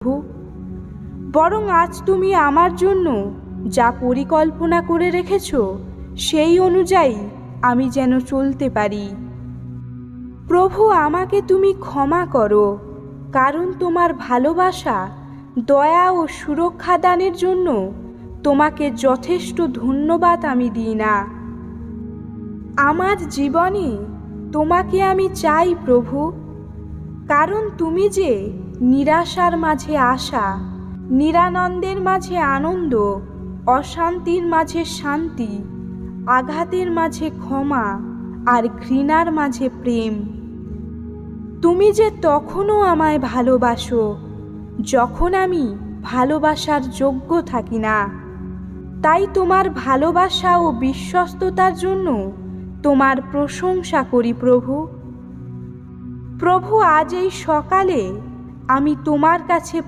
প্রভু, বরং আজ তুমি আমার জন্য যা পরিকল্পনা করে রেখেছ সেই অনুযায়ী আমি যেন চলতে পারি। প্রভু, আমাকে তুমি ক্ষমা করো, কারণ তোমার ভালোবাসা, দয়া ও সুরক্ষা দানের জন্য তোমাকে যথেষ্ট ধন্যবাদ আমি দিই না। আমার জীবনে তোমাকে আমি চাই প্রভু, কারণ তুমি যে নিরাশার মাঝে আশা, নিরানন্দের মাঝে আনন্দ, অশান্তির মাঝে শান্তি, আঘাতের মাঝে ক্ষমা আর ঘৃণার মাঝে প্রেম। তুমি যে তখনও আমায় ভালোবাসো যখন আমি ভালোবাসার যোগ্য থাকি না। তাই তোমার ভালোবাসা ও বিশ্বস্ততার জন্য তোমার প্রশংসা করি প্রভু। প্রভু, আজ এই সকালে আমি তোমার কাছে